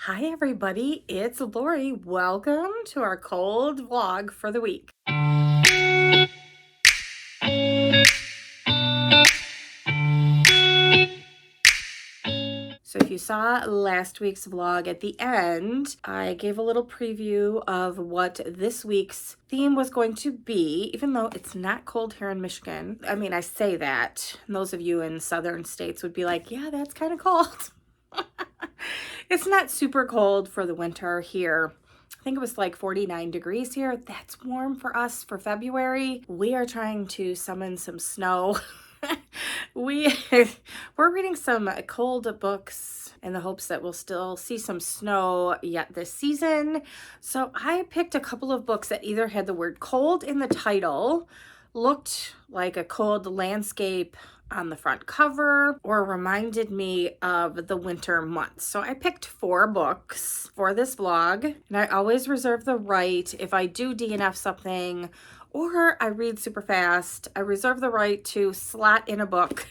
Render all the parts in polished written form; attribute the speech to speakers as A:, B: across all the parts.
A: Hi everybody, it's Lori. Welcome to our cold vlog for the week. So if you saw last week's vlog at the end, I gave a little preview of what this week's theme was going to be, even though it's not cold here in Michigan. I mean, I say that, and those of you in southern states would be like, yeah, that's kind of cold. It's not super cold for the winter here. I think it was like 49 degrees here. That's warm for us for February. We are trying to summon some snow. We're reading some cold books in the hopes that we'll still see some snow yet this season. So I picked a couple of books that either had the word cold in the title, looked like a cold landscape on the front cover, or reminded me of the winter months. So I picked 4 books for this vlog, and I always reserve the right, if I do DNF something or I read super fast, I reserve the right to slot in a book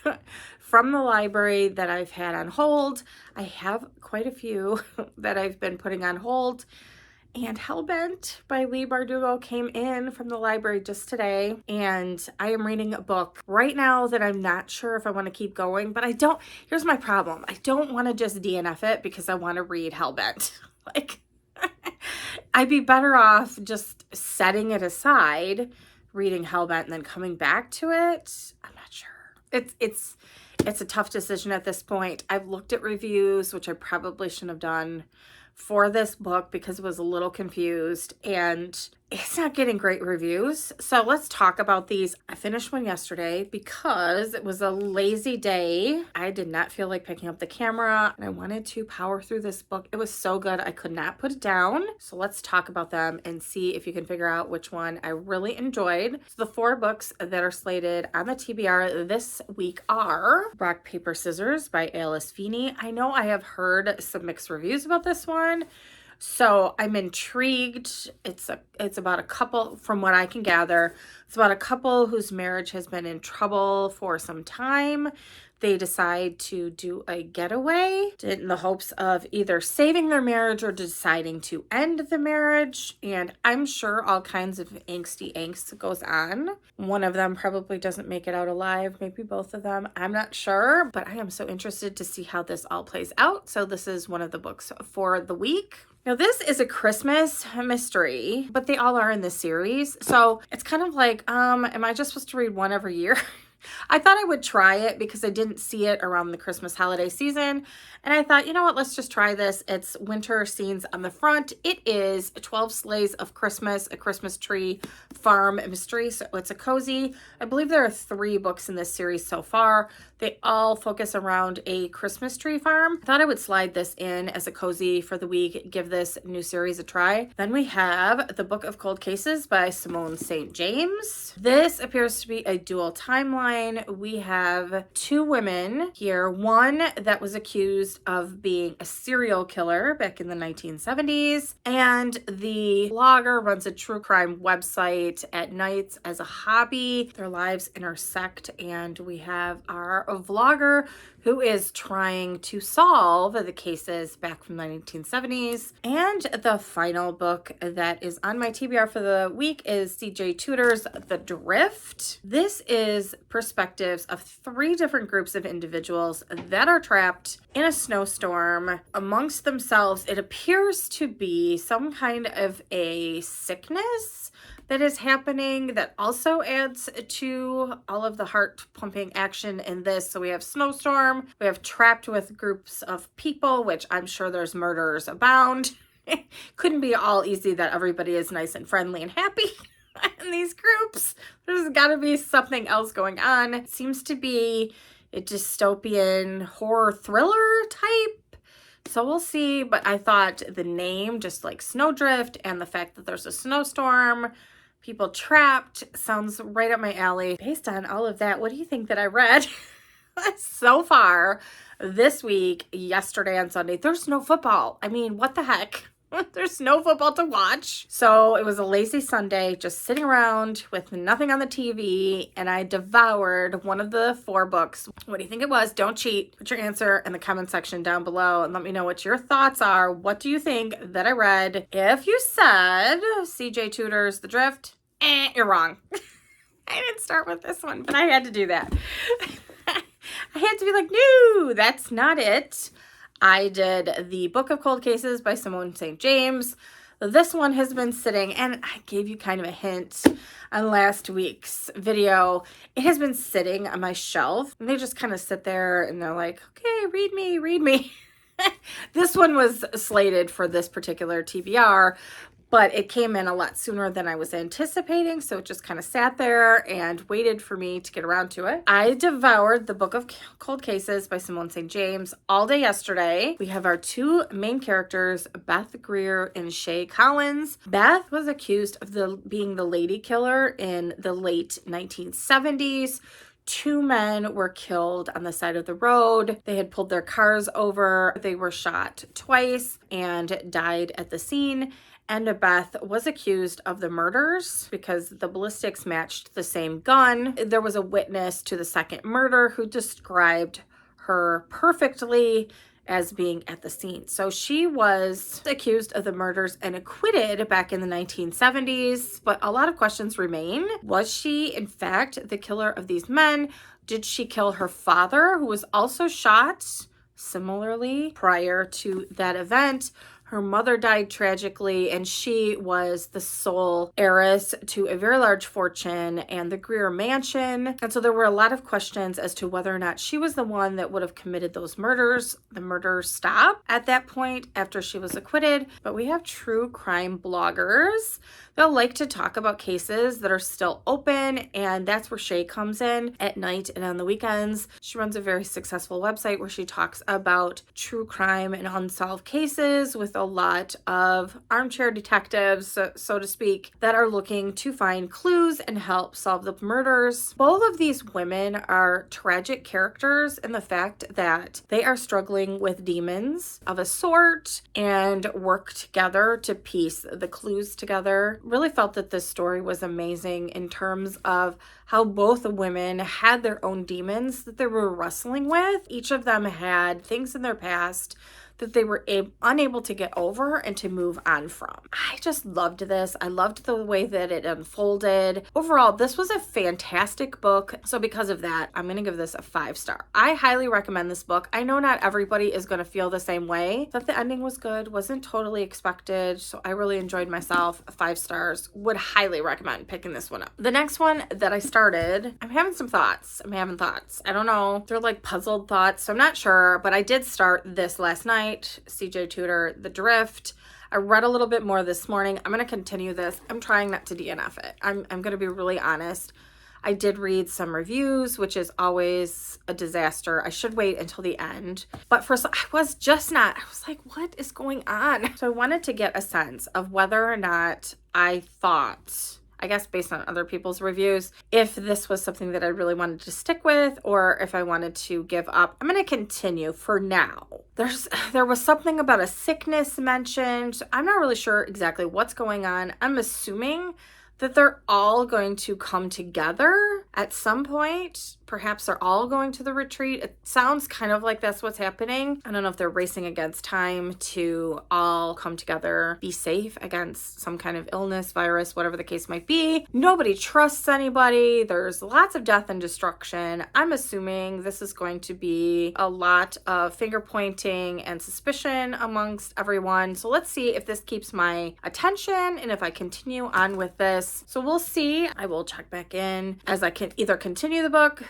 A: from the library that I've had on hold. I have quite a few that I've been putting on hold. And Hellbent by Leigh Bardugo came in from the library just today, and I am reading a book right now that I'm not sure if I want to keep going, but here's my problem. I don't want to just DNF it because I want to read Hellbent. Like, I'd be better off just setting it aside, reading Hellbent, and then coming back to it. I'm not sure. It's a tough decision at this point. I've looked at reviews, which I probably shouldn't have done for this book because I was a little confused, and it's not getting great reviews. So let's talk about these. I finished one yesterday because it was a lazy day. I did not feel like picking up the camera, and I wanted to power through this book. It was so good. I could not put it down. So let's talk about them and see if you can figure out which one I really enjoyed. So the 4 books that are slated on the TBR this week are Rock, Paper, Scissors by Alice Feeney. I know I have heard some mixed reviews about this one, so I'm intrigued. It's about a couple, from what I can gather, it's about a couple whose marriage has been in trouble for some time. They decide to do a getaway in the hopes of either saving their marriage or deciding to end the marriage. And I'm sure all kinds of angsty angst goes on. One of them probably doesn't make it out alive, maybe both of them. I'm not sure, but I am so interested to see how this all plays out. So this is one of the books for the week. Now, this is a Christmas mystery, but they all are in this series. So it's kind of like, am I just supposed to read one every year? I thought I would try it because I didn't see it around the Christmas holiday season. And I thought, you know what, let's just try this. It's winter scenes on the front. It is 12 Sleighs of Christmas, a Christmas tree farm mystery. So it's a cozy. I believe there are 3 books in this series so far. They all focus around a Christmas tree farm. I thought I would slide this in as a cozy for the week, give this new series a try. Then we have The Book of Cold Cases by Simone St. James. This appears to be a dual timeline. We have 2 women here. One that was accused of being a serial killer back in the 1970s, and the blogger runs a true crime website at nights as a hobby. Their lives intersect, and we have our vlogger who is trying to solve the cases back from the 1970s. And the final book that is on my TBR for the week is C.J. Tudor's The Drift. This is perspectives of 3 different groups of individuals that are trapped in a snowstorm amongst themselves. It appears to be some kind of a sickness that is happening that also adds to all of the heart pumping action in this. So we have snowstorm, we have trapped with groups of people, which I'm sure there's murderers abound. Couldn't be all easy that everybody is nice and friendly and happy in these groups. There's got to be something else going on. It seems to be a dystopian horror thriller type. So we'll see, but I thought the name, just like Snowdrift, and the fact that there's a snowstorm, people trapped, sounds right up my alley. Based on all of that, what do you think that I read so far this week? Yesterday on Sunday, there's no football. I mean, what the heck? There's no football to watch. So it was a lazy Sunday, just sitting around with nothing on the TV, and I devoured one of the 4 books. What do you think it was? Don't cheat. Put your answer in the comment section down below and let me know what your thoughts are. What do you think that I read? If you said C.J. Tudor's The Drift, you're wrong. I didn't start with this one, but I had to do that. I had to be like, no, that's not it. I did The Book of Cold Cases by Simone St. James. This one has been sitting, and I gave you kind of a hint on last week's video. It has been sitting on my shelf, and they just kind of sit there, and they're like, okay, read me, read me. This one was slated for this particular TBR, but it came in a lot sooner than I was anticipating, so it just kind of sat there and waited for me to get around to it. I devoured The Book of Cold Cases by Simone St. James all day yesterday. We have our 2 main characters, Beth Greer and Shay Collins. Beth was accused of being the lady killer in the late 1970s. 2 men were killed on the side of the road. They had pulled their cars over. They were shot twice and died at the scene. And Beth was accused of the murders because the ballistics matched the same gun. There was a witness to the second murder who described her perfectly as being at the scene. So she was accused of the murders and acquitted back in the 1970s, but a lot of questions remain. Was she, in fact, the killer of these men? Did she kill her father, who was also shot similarly prior to that event? Her mother died tragically, and she was the sole heiress to a very large fortune and the Greer mansion. And so there were a lot of questions as to whether or not she was the one that would have committed those murders. The murders stopped at that point after she was acquitted, but we have true crime bloggers. They'll like to talk about cases that are still open, and that's where Shay comes in at night and on the weekends. She runs a very successful website where she talks about true crime and unsolved cases with a lot of armchair detectives, so to speak, that are looking to find clues and help solve the murders. Both of these women are tragic characters in the fact that they are struggling with demons of a sort and work together to piece the clues together. Really felt that this story was amazing in terms of how both women had their own demons that they were wrestling with. Each of them had things in their past that they were unable to get over and to move on from. I just loved this. I loved the way that it unfolded. Overall, this was a fantastic book. So because of that, I'm going to give this a 5-star. I highly recommend this book. I know not everybody is going to feel the same way, but the ending was good, wasn't totally expected. So I really enjoyed myself. 5 stars. Would highly recommend picking this one up. The next one that I started, I'm having some thoughts. I don't know. They're like puzzled thoughts, so I'm not sure, but I did start this last night. C.J. Tudor, The Drift. I read a little bit more this morning. I'm going to continue this. I'm trying not to DNF it. I'm going to be really honest. I did read some reviews, which is always a disaster. I should wait until the end. But I was like, what is going on? So I wanted to get a sense of whether or not I thought, I guess based on other people's reviews, if this was something that I really wanted to stick with or if I wanted to give up. I'm going to continue for now. There was something about a sickness mentioned. I'm not really sure exactly what's going on. I'm assuming that they're all going to come together at some point. Perhaps they're all going to the retreat. It sounds kind of like that's what's happening. I don't know if they're racing against time to all come together, be safe against some kind of illness, virus, whatever the case might be. Nobody trusts anybody. There's lots of death and destruction. I'm assuming this is going to be a lot of finger pointing and suspicion amongst everyone. So let's see if this keeps my attention and if I continue on with this. So we'll see. I will check back in as I can either continue the book,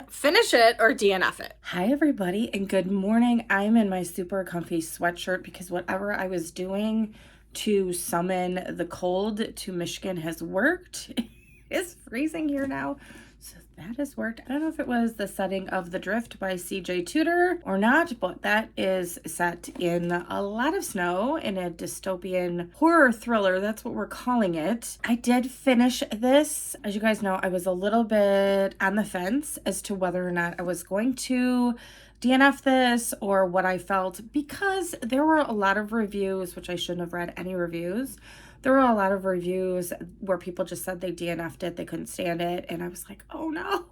A: finish it, or DNF it. Hi everybody and good morning. I'm in my super comfy sweatshirt because whatever I was doing to summon the cold to Michigan has worked. It's freezing here now, so that has worked. I don't know if it was the setting of The Drift by C.J. Tudor or not, but that is set in a lot of snow in a dystopian horror thriller. That's what we're calling it. I did finish this. As you guys know, I was a little bit on the fence as to whether or not I was going to DNF this or what I felt, because there were a lot of reviews, which I shouldn't have read any reviews. There were a lot of reviews where people just said they DNF'd it, they couldn't stand it, and I was like, oh no,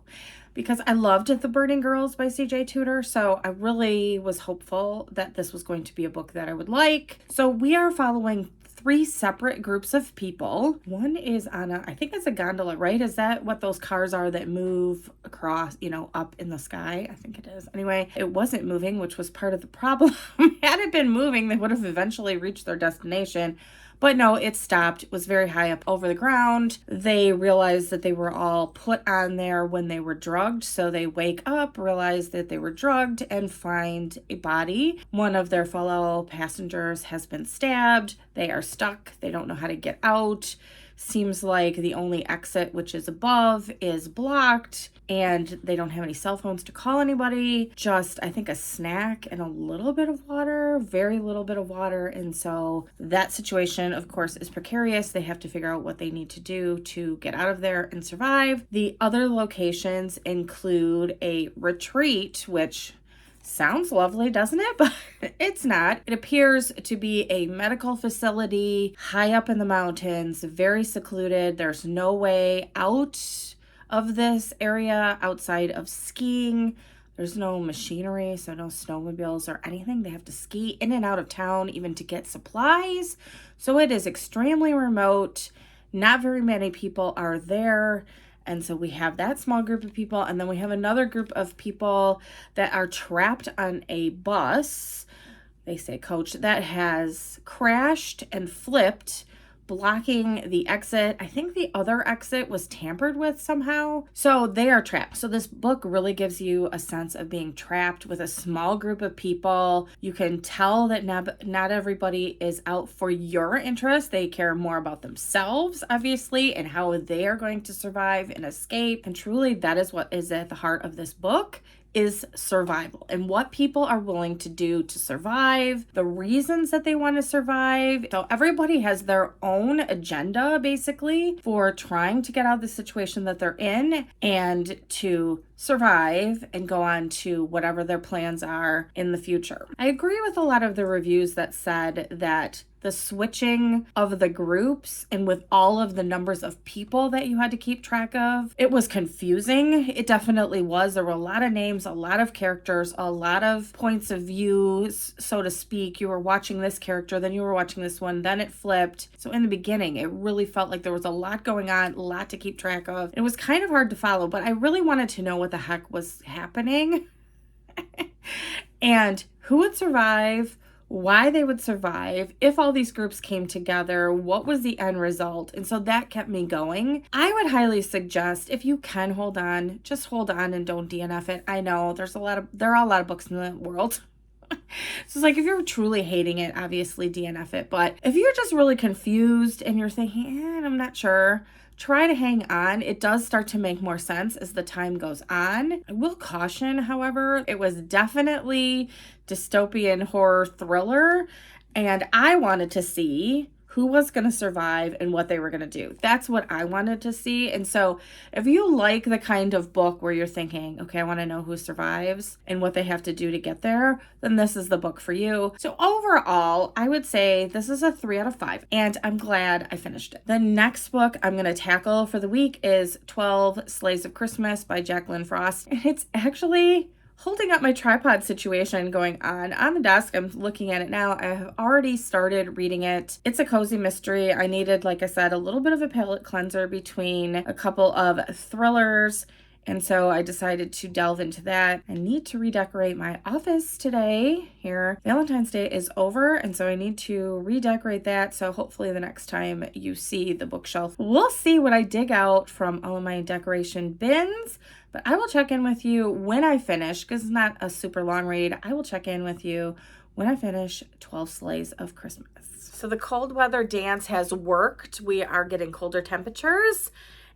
A: because I loved The Burning Girls by CJ Tudor, so I really was hopeful that this was going to be a book that I would like. So we are following 3 separate groups of people. One is on I think it's a gondola, right? Is that what those cars are that move across, up in the sky? I think it is. Anyway, it wasn't moving, which was part of the problem. Had it been moving, they would have eventually reached their destination. But no, it stopped. It was very high up over the ground. They realized that they were all put on there when they were drugged. So they wake up, realize that they were drugged, and find a body. One of their fellow passengers has been stabbed. They are stuck. They don't know how to get out. Seems like the only exit, which is above, is blocked, and they don't have any cell phones to call anybody. Just, I think, a snack and a little bit of water, very little bit of water. And so that situation, of course, is precarious. They have to figure out what they need to do to get out of there and survive. The other locations include a retreat, which sounds lovely, doesn't it? But it's not. It appears to be a medical facility high up in the mountains, very secluded. There's no way out of this area outside of skiing. There's no machinery, so no snowmobiles or anything. They have to ski in and out of town even to get supplies. So it is extremely remote. Not very many people are there. And so we have that small group of people, and then we have another group of people that are trapped on a bus, they say coach, that has crashed and flipped, blocking the exit. I think the other exit was tampered with somehow. So they are trapped. So this book really gives you a sense of being trapped with a small group of people. You can tell that not everybody is out for your interest. They care more about themselves, obviously, and how they are going to survive and escape. And truly, that is what is at the heart of this book, is survival and what people are willing to do to survive, the reasons that they want to survive. So everybody has their own agenda, basically, for trying to get out of the situation that they're in and to survive and go on to whatever their plans are in the future. I agree with a lot of the reviews that said that the switching of the groups and with all of the numbers of people that you had to keep track of, it was confusing. It definitely was. There were a lot of names, a lot of characters, a lot of points of view, so to speak. You were watching this character, then you were watching this one, then it flipped. So in the beginning, it really felt like there was a lot going on, a lot to keep track of. It was kind of hard to follow, but I really wanted to know what the heck was happening and who would survive, why they would survive, if all these groups came together, what was the end result. And so that kept me going. I would highly suggest, if you can hold on, just hold on and don't DNF it. I know there are a lot of books in the world. So it's like, if you're truly hating it, obviously DNF it. But if you're just really confused and you're thinking, I'm not sure, try to hang on. It does start to make more sense as the time goes on. I will caution, however, it was definitely dystopian horror thriller, and I wanted to see who was going to survive and what they were going to do. That's what I wanted to see. And so if you like the kind of book where you're thinking, okay, I want to know who survives and what they have to do to get there, then this is the book for you. So overall, I would say this is a 3 out of 5, and I'm glad I finished it. The next book I'm going to tackle for the week is 12 Sleighs of Christmas by Jacqueline Frost. And it's actually holding up my tripod situation going on the desk. I'm looking at it now. I have already started reading it. It's a cozy mystery. I needed, like I said, a little bit of a palate cleanser between a couple of thrillers. And so I decided to delve into that. I need to redecorate my office today here. Valentine's Day is over, and so I need to redecorate that. So hopefully the next time you see the bookshelf, we'll see what I dig out from all of my decoration bins. But I will check in with you when I finish, because it's not a super long read. I will check in with you when I finish 12 Sleighs of Christmas. So the cold weather dance has worked. We are getting colder temperatures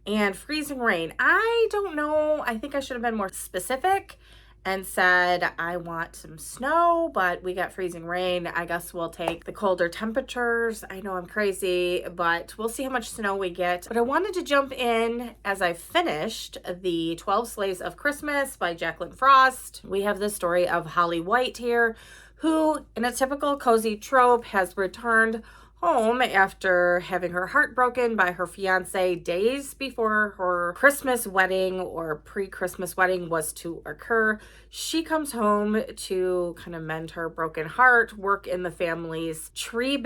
A: and freezing rain. I don't know. I think I should have been more specific and said, I want some snow, but we got freezing rain. I guess we'll take the colder temperatures. I know I'm crazy, but we'll see how much snow we get. But I wanted to jump in as I finished the 12 Sleighs of Christmas by Jacqueline Frost. We have the story of Holly White here, who, in a typical cozy trope, has returned home after having her heart broken by her fiance days before her Christmas wedding or pre-Christmas wedding was to occur. She comes home to kind of mend her broken heart, work in the family's tree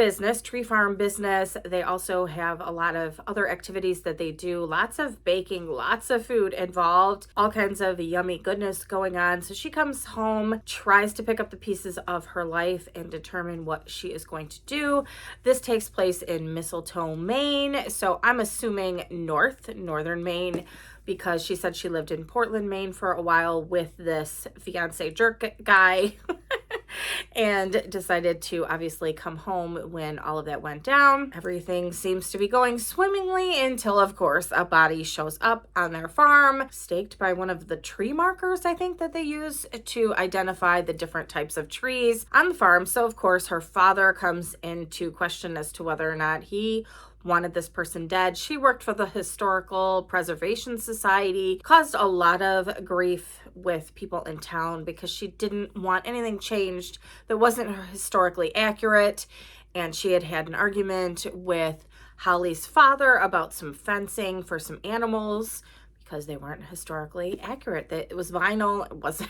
A: farm business. They also have a lot of other activities that they do, lots of baking, lots of food involved, all kinds of yummy goodness going on. So she comes home, tries to pick up the pieces of her life and determine what she is going to do. This takes place in Mistletoe, Maine. So I'm assuming northern Maine, because she said she lived in Portland, Maine for a while with this fiance jerk guy and decided to obviously come home when all of that went down. Everything seems to be going swimmingly until, of course, a body shows up on their farm, staked by one of the tree markers, I think, that they use to identify the different types of trees on the farm. So, of course, her father comes into question as to whether or not he wanted this person dead. She worked for the Historical Preservation Society, caused a lot of grief with people in town because she didn't want anything changed that wasn't historically accurate. And she had had an argument with Holly's father about some fencing for some animals because they weren't historically accurate. That it was vinyl, it wasn't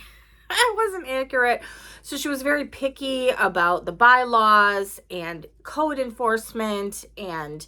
A: accurate. So she was very picky about the bylaws and code enforcement and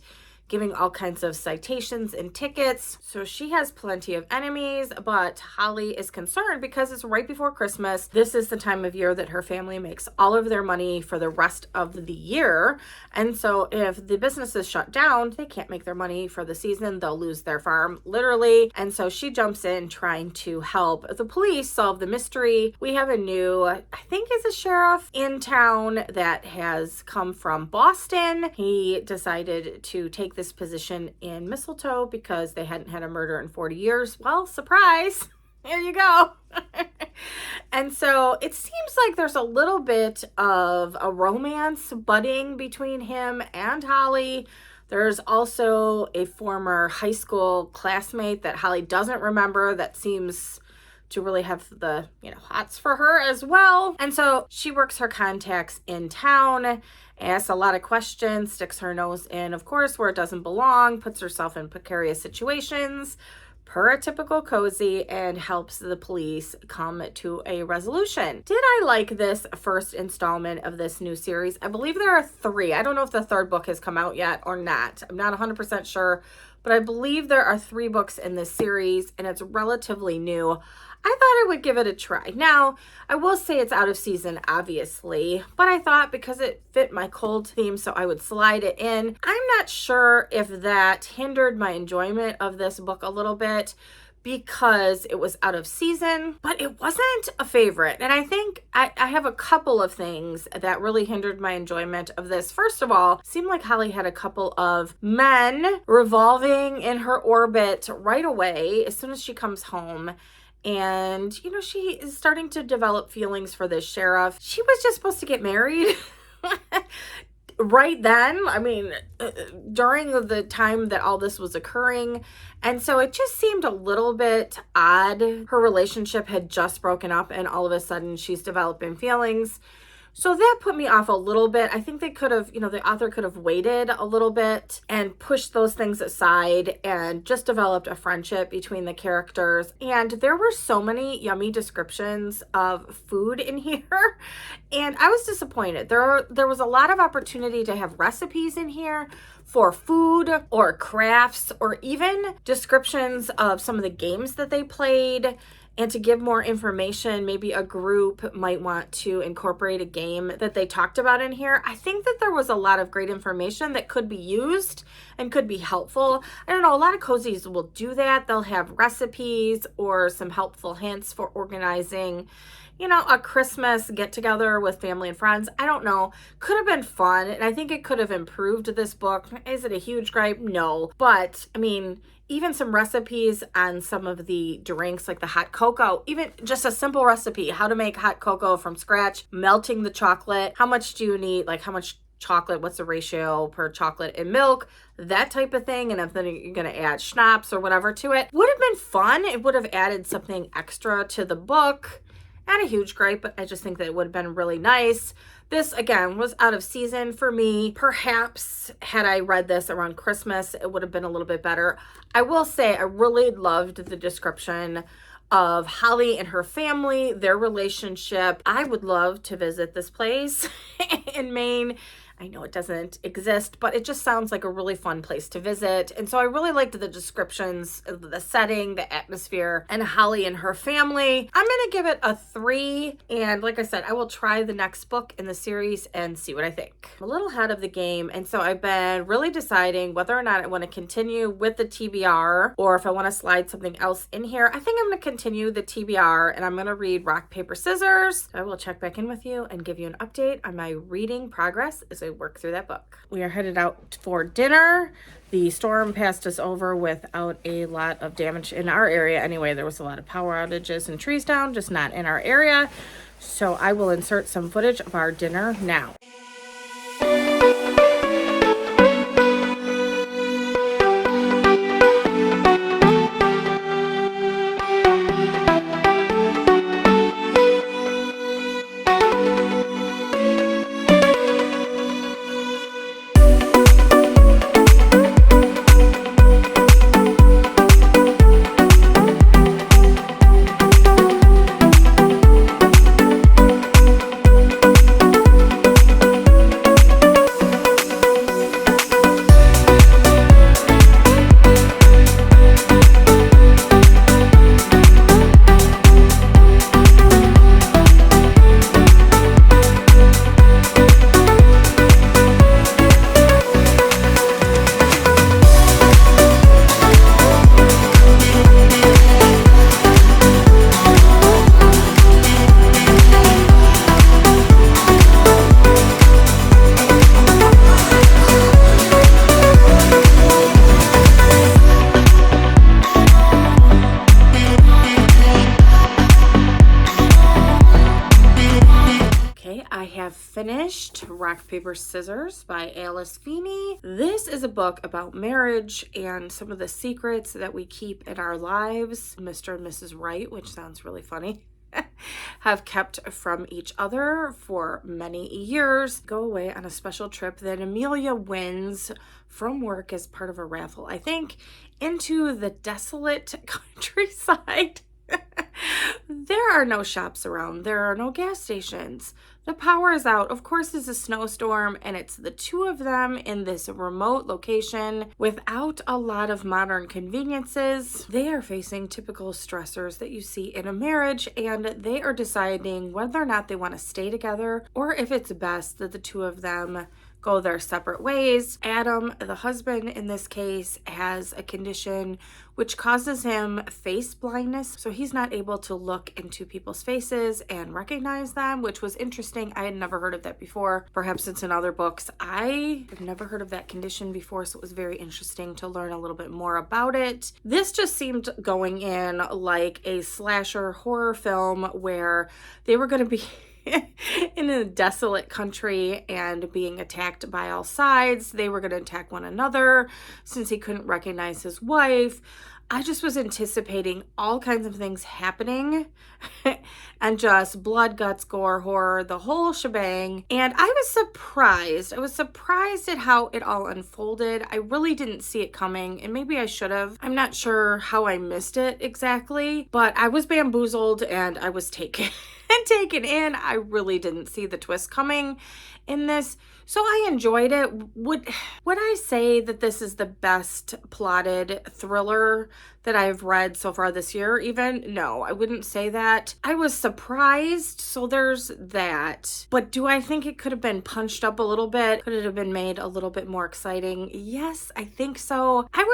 A: giving all kinds of citations and tickets. So she has plenty of enemies, but Holly is concerned because it's right before Christmas. This is the time of year that her family makes all of their money for the rest of the year. And so if the business is shut down, they can't make their money for the season. They'll lose their farm, literally. And so she jumps in trying to help the police solve the mystery. We have a new, I think is a sheriff in town that has come from Boston. He decided to take this position in Mistletoe because they hadn't had a murder in 40 years. Well, surprise, here you go. And so it seems like there's a little bit of a romance budding between him and Holly. There's also a former high school classmate that Holly doesn't remember that seems to really have the, hots for her as well. And so she works her contacts in town, asks a lot of questions, sticks her nose in, of course, where it doesn't belong, puts herself in precarious situations, per a typical cozy, and helps the police come to a resolution. Did I like this first installment of this new series? I believe there are 3. I don't know if the 3rd book has come out yet or not. I'm not 100% sure, but I believe there are 3 books in this series, and it's relatively new. I thought I would give it a try. Now, I will say it's out of season, obviously, but I thought because it fit my cold theme, so I would slide it in. I'm not sure if that hindered my enjoyment of this book a little bit because it was out of season, but it wasn't a favorite. And I think I have a couple of things that really hindered my enjoyment of this. First of all, it seemed like Holly had a couple of men revolving in her orbit right away as soon as she comes home. And, she is starting to develop feelings for this sheriff. She was just supposed to get married right then. I mean, during the time that all this was occurring. And so it just seemed a little bit odd. Her relationship had just broken up and all of a sudden she's developing feelings. So that put me off a little bit. I think they could have, the author could have waited a little bit and pushed those things aside and just developed a friendship between the characters. And there were so many yummy descriptions of food in here. And I was disappointed. There was a lot of opportunity to have recipes in here for food or crafts or even descriptions of some of the games that they played. And to give more information, maybe a group might want to incorporate a game that they talked about in here. I think that there was a lot of great information that could be used and could be helpful. I don't know, a lot of cozies will do that. They'll have recipes or some helpful hints for organizing, you know, a Christmas get together with family and friends. I don't know. Could have been fun. And I think it could have improved this book. Is it a huge gripe? No. But I mean, even some recipes on some of the drinks, like the hot cocoa, even just a simple recipe, how to make hot cocoa from scratch, melting the chocolate. How much do you need? Like how much chocolate, what's the ratio per chocolate and milk, that type of thing. And if then you're going to add schnapps or whatever to it, would have been fun. It would have added something extra to the book. Not a huge gripe, but I just think that it would have been really nice. This, again, was out of season for me. Perhaps had I read this around Christmas, it would have been a little bit better. I will say I really loved the description of Holly and her family, their relationship. I would love to visit this place in Maine. I know it doesn't exist, but it just sounds like a really fun place to visit. And so I really liked the descriptions of the setting, the atmosphere, and Holly and her family. I'm going to give it a 3. And like I said, I will try the next book in the series and see what I think. I'm a little ahead of the game. And so I've been really deciding whether or not I want to continue with the TBR or if I want to slide something else in here. I think I'm going to continue the TBR and I'm going to read Rock, Paper, Scissors. I will check back in with you and give you an update on my reading progress as I work through that book. We are headed out for dinner. The storm passed us over without a lot of damage in our area. Anyway, there was a lot of power outages and trees down, just not in our area. So I will insert some footage of our dinner now. Finished Rock, Paper, Scissors by Alice Feeney. This is a book about marriage and some of the secrets that we keep in our lives. Mr. and Mrs. Wright, which sounds really funny, have kept from each other for many years. Go away on a special trip that Amelia wins from work as part of a raffle, I think, into the desolate countryside. There are no shops around. There are no gas stations. The power is out. Of course, it's a snowstorm, and it's the two of them in this remote location without a lot of modern conveniences. They are facing typical stressors that you see in a marriage, and they are deciding whether or not they want to stay together or if it's best that the two of them go their separate ways. Adam, the husband in this case, has a condition which causes him face blindness, so he's not able to look into people's faces and recognize them, which was interesting. I had never heard of that before. Perhaps it's in other books. I have never heard of that condition before, so it was very interesting to learn a little bit more about it. This just seemed going in like a slasher horror film where they were going to be in a desolate country and being attacked by all sides. They were going to attack one another since he couldn't recognize his wife. I just was anticipating all kinds of things happening and just blood, guts, gore, horror, the whole shebang. And I was surprised. I was surprised at how it all unfolded. I really didn't see it coming, and maybe I should have. I'm not sure how I missed it exactly, but I was bamboozled and I was taken in. I really didn't see the twist coming in this. So I enjoyed it. Would I say that this is the best plotted thriller that I've read so far this year even. No, I wouldn't say that. I was surprised, so there's that. But do I think it could have been punched up a little bit? Could it have been made a little bit more exciting? Yes, I think so. I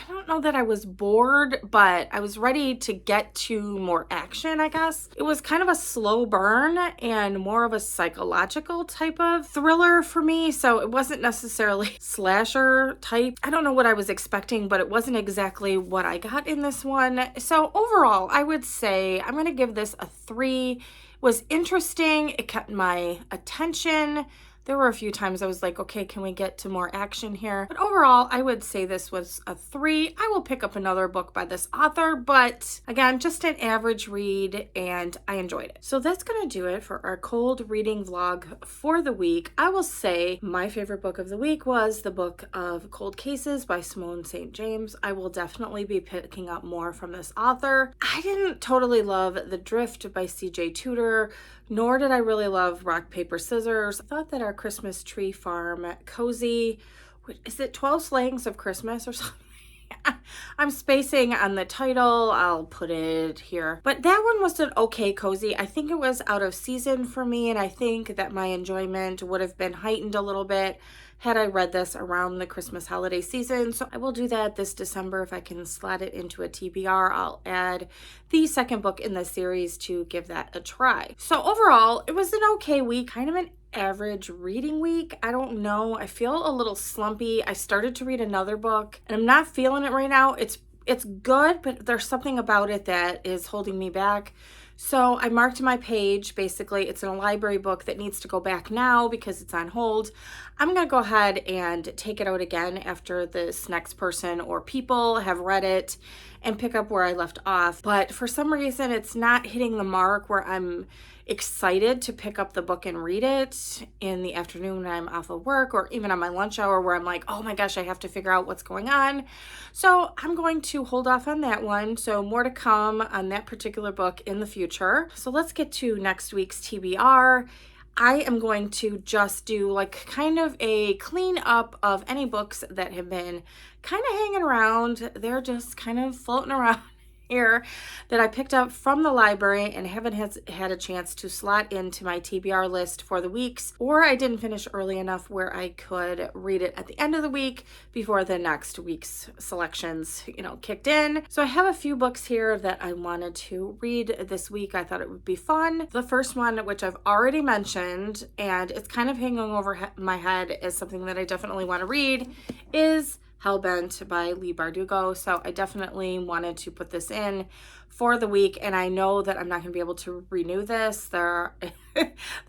A: don't know that I was bored, but I was ready to get to more action, I guess. It was kind of a slow burn and more of a psychological type of thriller for me, so it wasn't necessarily slasher type. I don't know what I was expecting, but it wasn't exactly what I got in this one. So overall, I would say I'm going to give this a 3. It was interesting. It kept my attention. There were a few times I was like, okay, can we get to more action here? But overall, I would say this was a 3. I will pick up another book by this author, but again, just an average read, and I enjoyed it. So that's going to do it for our cold reading vlog for the week. I will say my favorite book of the week was the book of Cold Cases by Simone St. James. I will definitely be picking up more from this author. I didn't totally love The Drift by C.J. Tudor, nor did I really love Rock, Paper, Scissors. I thought that our Christmas Tree Farm cozy, is it 12 Slayings of Christmas or something? I'm spacing on the title. I'll put it here. But that one was an okay cozy. I think it was out of season for me, and I think that my enjoyment would have been heightened a little bit had I read this around the Christmas holiday season. So I will do that this December. If I can slot it into a TBR, I'll add the second book in the series to give that a try. So overall, it was an okay week, kind of an average reading week. I don't know. I feel a little slumpy. I started to read another book and I'm not feeling it right now. It's good, but there's something about it that is holding me back. So I marked my page. Basically, it's in a library book that needs to go back now because it's on hold. I'm going to go ahead and take it out again after this next person or people have read it and pick up where I left off. But for some reason, it's not hitting the mark where I'm excited to pick up the book and read it in the afternoon when I'm off of work, or even on my lunch hour where I'm like, oh my gosh, I have to figure out what's going on. So I'm going to hold off on that one. So more to come on that particular book in the future. So let's get to next week's TBR. I am going to just do like kind of a clean up of any books that have been kind of hanging around. They're just kind of floating around here that I picked up from the library and haven't had a chance to slot into my TBR list for the weeks, or I didn't finish early enough where I could read it at the end of the week before the next week's selections, kicked in. So I have a few books here that I wanted to read this week. I thought it would be fun. The first one, which I've already mentioned, and it's kind of hanging over my head as something that I definitely want to read, is Hellbent by Leigh Bardugo. So I definitely wanted to put this in for the week, and I know that I'm not going to be able to renew this. There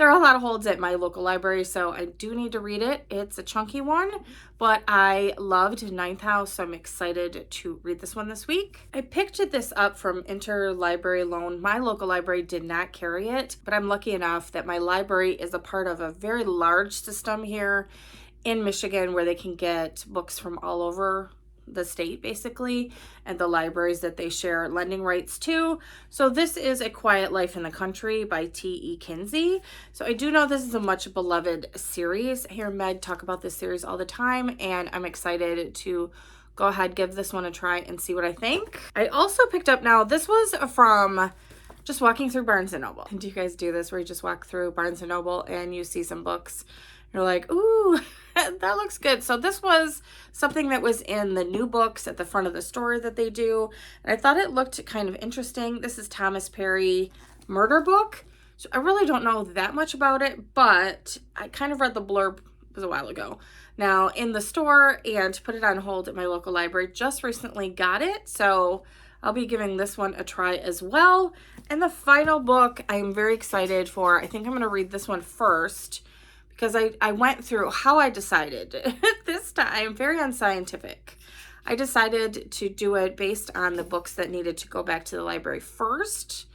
A: are a lot of holds at my local library, so I do need to read it. It's a chunky one, but I loved Ninth House, so I'm excited to read this one this week. I picked this up from Interlibrary Loan. My local library did not carry it, but I'm lucky enough that my library is a part of a very large system here in Michigan where they can get books from all over the state basically, and the libraries that they share lending rights to. So this is A Quiet Life in the Country by T.E. Kinsey. So I do know this is a much beloved series. I hear Meg talk about this series all the time, and I'm excited to go ahead, give this one a try and see what I think. I also picked up, now this was from just walking through Barnes & Noble. Do you guys do this where you just walk through Barnes & Noble and you see some books? You're like, ooh, that looks good. So this was something that was in the new books at the front of the store that they do. And I thought it looked kind of interesting. This is Thomas Perry Murder Book. So I really don't know that much about it, but I kind of read the blurb, it was a while ago, now in the store, and put it on hold at my local library. Just recently got it. So I'll be giving this one a try as well. And the final book I'm very excited for. I think I'm going to read this one first, because I went through how I decided this time, very unscientific. I decided to do it based on the books that needed to go back to the library first.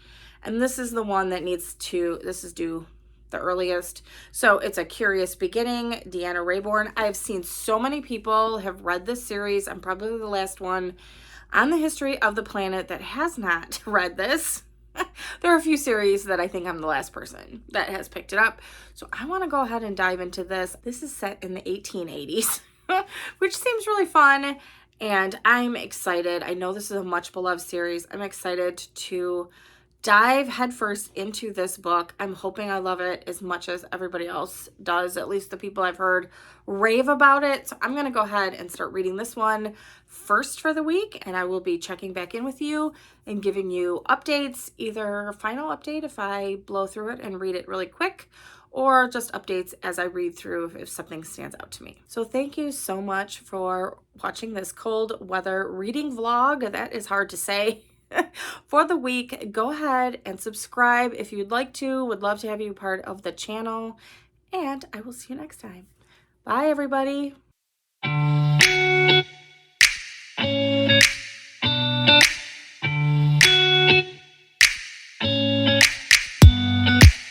A: And this is the one that this is due the earliest. So it's A Curious Beginning, Deanna Raybourn. I've seen so many people have read this series. I'm probably the last one on the history of the planet that has not read this. There are a few series that I think I'm the last person that has picked it up. So I want to go ahead and dive into this. This is set in the 1880s, which seems really fun. and I'm excited. I know this is a much beloved series. I'm excited to dive headfirst into this book. I'm hoping I love it as much as everybody else does, at least the people I've heard rave about it. So I'm going to go ahead and start reading this one first for the week, and I will be checking back in with you and giving you updates, either a final update if I blow through it and read it really quick, or just updates as I read through if something stands out to me. So thank you so much for watching this cold weather reading vlog. That is hard to say. For the week. Go ahead and subscribe if you'd like to. Would love to have you part of the channel. And I will see you next time. Bye, everybody.